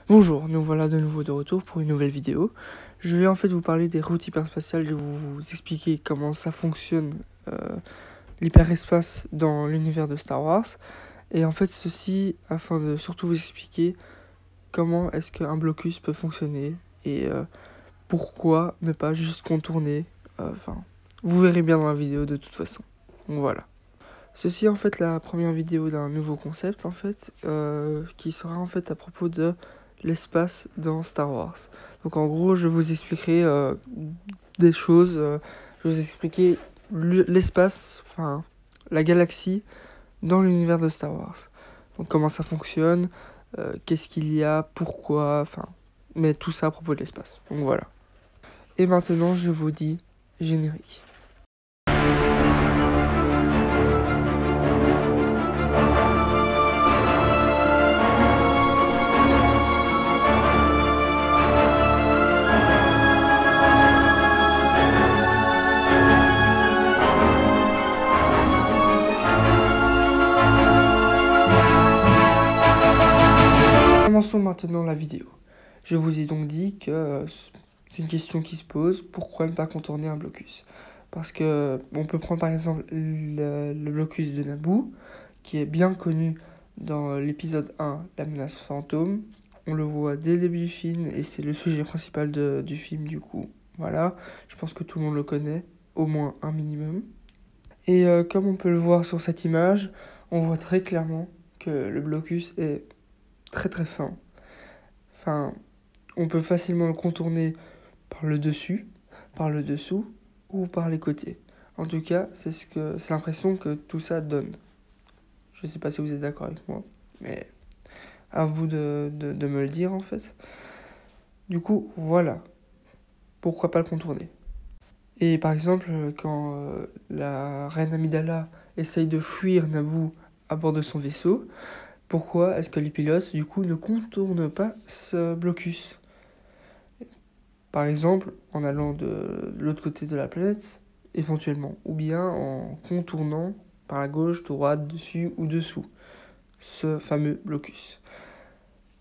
Bonjour, nous voilà de nouveau de retour pour une nouvelle vidéo. Je vais en fait vous parler des routes hyperspatiales, je vais vous expliquer comment ça fonctionne l'hyperespace dans l'univers de Star Wars. Et en fait ceci afin de surtout vous expliquer comment est-ce qu'un blocus peut fonctionner et pourquoi ne pas juste contourner. Vous verrez bien dans la vidéo de toute façon. Donc voilà. Ceci est en fait la première vidéo d'un nouveau concept en fait, qui sera en fait à propos de l'espace dans Star Wars. Donc en gros, je vous expliquerai des choses, je vais vous expliquer l'espace, enfin la galaxie dans l'univers de Star Wars. Donc comment ça fonctionne, qu'est-ce qu'il y a, pourquoi, mais tout ça à propos de l'espace. Donc voilà. Et maintenant, je vous dis générique. Commençons maintenant la vidéo. Je vous ai donc dit que c'est une question qui se pose, pourquoi ne pas contourner un blocus? Parce que on peut prendre par exemple le blocus de Naboo, qui est bien connu dans l'épisode 1, la menace fantôme. On le voit dès le début du film et c'est le sujet principal du film du coup. Voilà, je pense que tout le monde le connaît, au moins un minimum. Et comme on peut le voir sur cette image, on voit très clairement que le blocus est très très fin. Enfin, on peut facilement le contourner par le dessus, par le dessous ou par les côtés. En tout cas, c'est l'impression que tout ça donne. Je sais pas si vous êtes d'accord avec moi, mais à vous de me le dire en fait. Du coup, voilà. Pourquoi pas le contourner? Et par exemple, quand la reine Amidala essaye de fuir Naboo à bord de son vaisseau, pourquoi est-ce que les pilotes, du coup, ne contournent pas ce blocus? Par exemple, en allant de l'autre côté de la planète, éventuellement, ou bien en contournant par la gauche, droite, dessus ou dessous ce fameux blocus.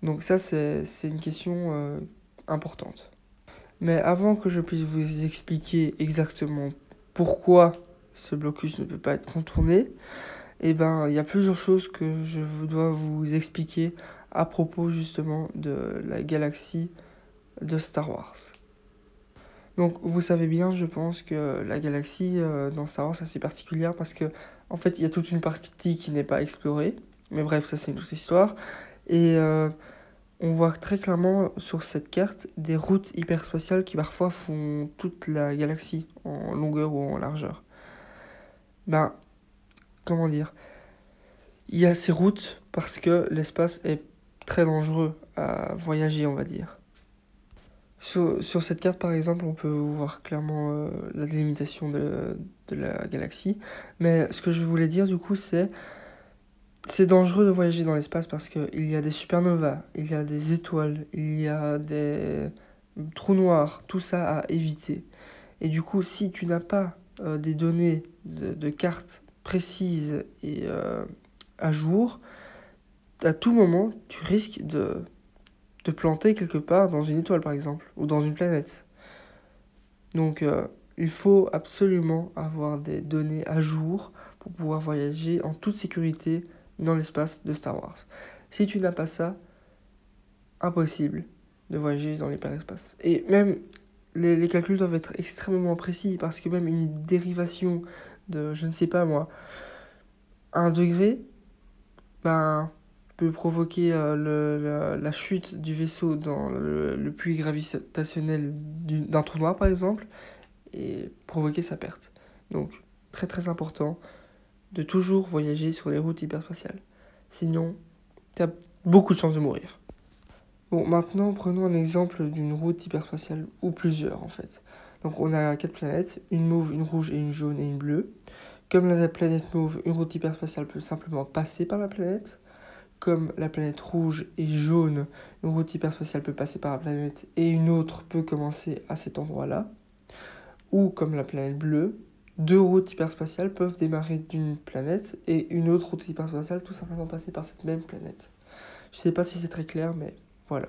Donc ça, c'est une question importante. Mais avant que je puisse vous expliquer exactement pourquoi ce blocus ne peut pas être contourné, il y a plusieurs choses que je dois vous expliquer à propos justement de la galaxie de Star Wars. Donc vous savez bien, je pense que la galaxie dans Star Wars est assez particulière parce que en fait il y a toute une partie qui n'est pas explorée. Mais bref, ça c'est une autre histoire. Et on voit très clairement sur cette carte des routes hyperspatiales qui parfois font toute la galaxie en longueur ou en largeur. Comment dire? Il y a ces routes parce que l'espace est très dangereux à voyager, on va dire. Sur cette carte, par exemple, on peut voir clairement la délimitation de la galaxie. Mais ce que je voulais dire, du coup, c'est dangereux de voyager dans l'espace parce qu'il y a des supernovas, il y a des étoiles, il y a des trous noirs, tout ça à éviter. Et du coup, si tu n'as pas des données de cartes précises et à jour, à tout moment, tu risques de te planter quelque part dans une étoile, par exemple, ou dans une planète. Donc, il faut absolument avoir des données à jour pour pouvoir voyager en toute sécurité dans l'espace de Star Wars. Si tu n'as pas ça, impossible de voyager dans l'hyperespace. Et même, les calculs doivent être extrêmement précis, parce que même une dérivation de, je ne sais pas moi, 1 degré, peut provoquer la chute du vaisseau dans le puits gravitationnel d'un trou noir, par exemple, et provoquer sa perte. Donc, très très important de toujours voyager sur les routes hyperspatiales. Sinon, tu as beaucoup de chances de mourir. Bon, maintenant, prenons un exemple d'une route hyperspatiale, ou plusieurs en fait. Donc, on a 4 planètes, une mauve, une rouge et une jaune et une bleue. Comme la planète mauve, une route hyperspatiale peut simplement passer par la planète. Comme la planète rouge et jaune, une route hyperspatiale peut passer par la planète et une autre peut commencer à cet endroit-là. Ou comme la planète bleue, 2 routes hyperspatiales peuvent démarrer d'une planète et une autre route hyperspatiale tout simplement passer par cette même planète. Je sais pas si c'est très clair, mais voilà.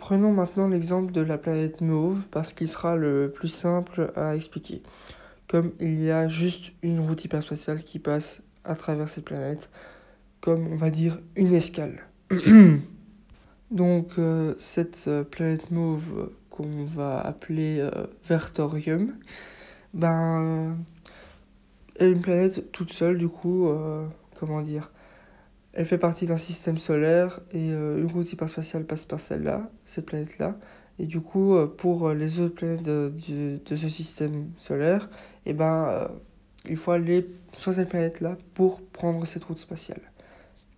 Prenons maintenant l'exemple de la planète mauve parce qu'il sera le plus simple à expliquer. Comme il y a juste une route hyperspatiale qui passe à travers cette planète, comme on va dire une escale. Donc cette planète mauve qu'on va appeler Vertorium, est une planète toute seule du coup, comment dire, elle fait partie d'un système solaire et une route hyperspatiale passe par celle-là, cette planète-là. Et du coup, pour les autres planètes de ce système solaire, il faut aller sur cette planète-là pour prendre cette route spatiale.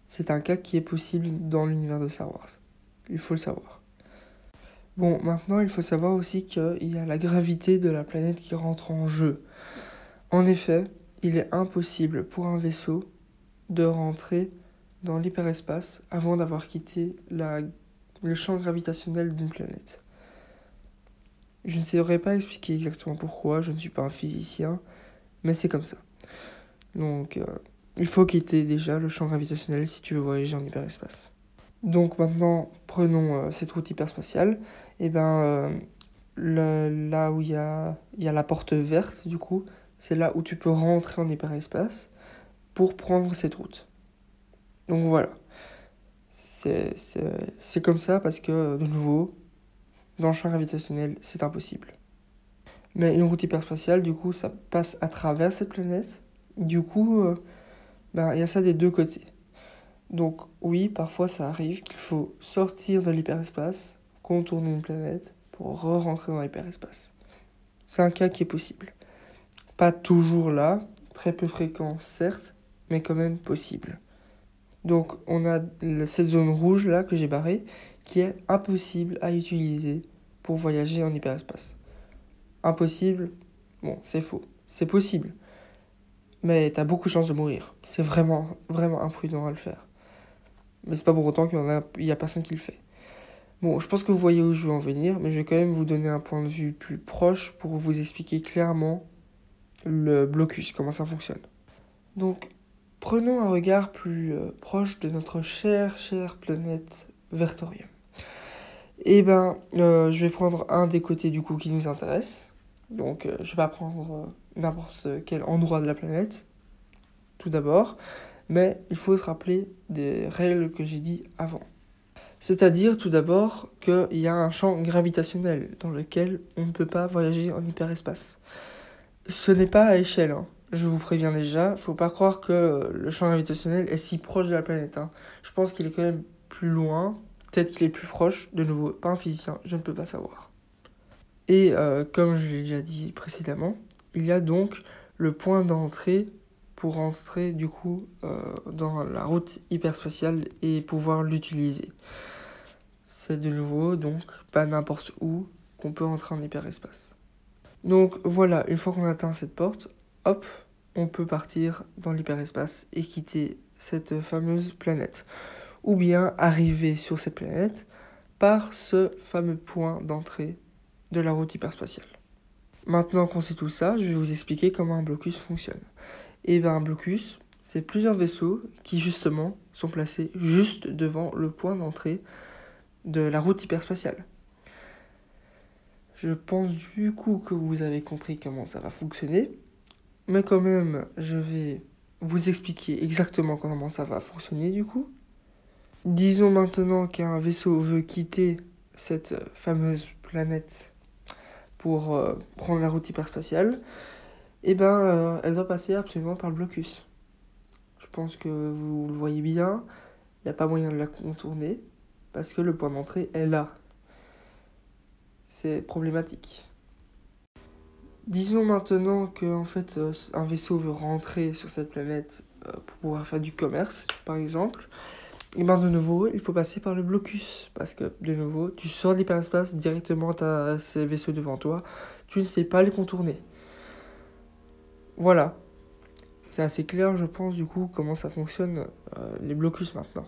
C'est un cas qui est possible dans l'univers de Star Wars. Il faut le savoir. Bon, maintenant, il faut savoir aussi qu'il y a la gravité de la planète qui rentre en jeu. En effet, il est impossible pour un vaisseau de rentrer dans l'hyperespace avant d'avoir quitté le champ gravitationnel d'une planète. Je ne saurais pas expliquer exactement pourquoi, je ne suis pas un physicien, mais c'est comme ça. Donc, il faut quitter déjà le champ gravitationnel si tu veux voyager en hyperespace. Donc maintenant, prenons cette route hyperspatiale. Là où il y a la porte verte, du coup, c'est là où tu peux rentrer en hyperespace pour prendre cette route. Donc voilà. C'est comme ça parce que, de nouveau, dans le champ gravitationnel, c'est impossible. Mais une route hyperspatiale, du coup, ça passe à travers cette planète. Du coup, il y a ça des deux côtés. Donc oui, parfois ça arrive qu'il faut sortir de l'hyperespace, contourner une planète pour re-rentrer dans l'hyperespace. C'est un cas qui est possible. Pas toujours là, très peu fréquent certes, mais quand même possible. Donc on a cette zone rouge là que j'ai barrée qui est impossible à utiliser pour voyager en hyperespace. Impossible, bon c'est faux, c'est possible. Mais t'as beaucoup de chances de mourir. C'est vraiment, vraiment imprudent à le faire. Mais c'est pas pour autant qu'il y a personne qui le fait. Bon, je pense que vous voyez où je veux en venir, mais je vais quand même vous donner un point de vue plus proche pour vous expliquer clairement le blocus, comment ça fonctionne. Donc, prenons un regard plus proche de notre chère planète Vertorium. Je vais prendre un des côtés du coup qui nous intéresse. Donc, je vais pas prendre n'importe quel endroit de la planète, tout d'abord. Mais il faut se rappeler des règles que j'ai dit avant. C'est-à-dire tout d'abord qu'il y a un champ gravitationnel dans lequel on ne peut pas voyager en hyperespace. Ce n'est pas à échelle, hein. Je vous préviens déjà, faut pas croire que le champ gravitationnel est si proche de la planète, hein. Je pense qu'il est quand même plus loin, peut-être qu'il est plus proche, de nouveau, pas un physicien, je ne peux pas savoir. Et comme je l'ai déjà dit précédemment, il y a donc le point d'entrée pour entrer du coup dans la route hyperspatiale et pouvoir l'utiliser. C'est de nouveau donc pas n'importe où qu'on peut entrer en hyperespace. Donc voilà, une fois qu'on atteint cette porte, hop, on peut partir dans l'hyperespace et quitter cette fameuse planète. Ou bien arriver sur cette planète par ce fameux point d'entrée de la route hyperspatiale. Maintenant qu'on sait tout ça, je vais vous expliquer comment un blocus fonctionne. Un blocus, c'est plusieurs vaisseaux qui justement sont placés juste devant le point d'entrée de la route hyperspatiale. Je pense du coup que vous avez compris comment ça va fonctionner, mais quand même, je vais vous expliquer exactement comment ça va fonctionner du coup. Disons maintenant qu'un vaisseau veut quitter cette fameuse planète pour prendre la route hyperspatiale, elle doit passer absolument par le blocus. Je pense que vous le voyez bien, il n'y a pas moyen de la contourner, parce que le point d'entrée est là. C'est problématique. Disons maintenant que un vaisseau veut rentrer sur cette planète pour pouvoir faire du commerce, par exemple. De nouveau, il faut passer par le blocus, parce que de nouveau, tu sors de l'hyperespace directement, tu as ces vaisseaux devant toi, tu ne sais pas les contourner. Voilà. C'est assez clair, je pense, du coup, comment ça fonctionne, les blocus maintenant.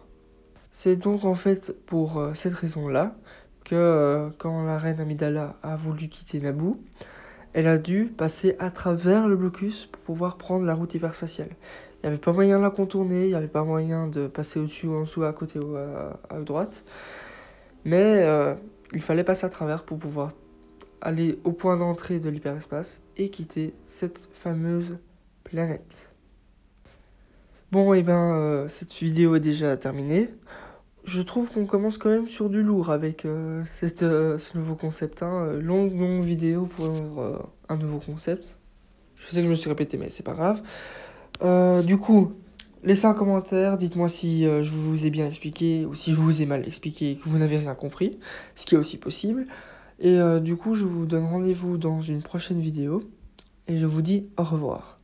C'est donc en fait pour cette raison-là que quand la reine Amidala a voulu quitter Naboo, elle a dû passer à travers le blocus pour pouvoir prendre la route hyperspatiale. Il n'y avait pas moyen de la contourner, il n'y avait pas moyen de passer au-dessus ou en dessous, à côté ou à droite. Mais il fallait passer à travers pour pouvoir aller au point d'entrée de l'hyperespace et quitter cette fameuse planète. Bon, et cette vidéo est déjà terminée. Je trouve qu'on commence quand même sur du lourd avec ce nouveau concept. Longue vidéo pour un nouveau concept. Je sais que je me suis répété, mais c'est pas grave. Du coup, laissez un commentaire, dites-moi si je vous ai bien expliqué ou si je vous ai mal expliqué et que vous n'avez rien compris, ce qui est aussi possible. Et du coup, je vous donne rendez-vous dans une prochaine vidéo et je vous dis au revoir.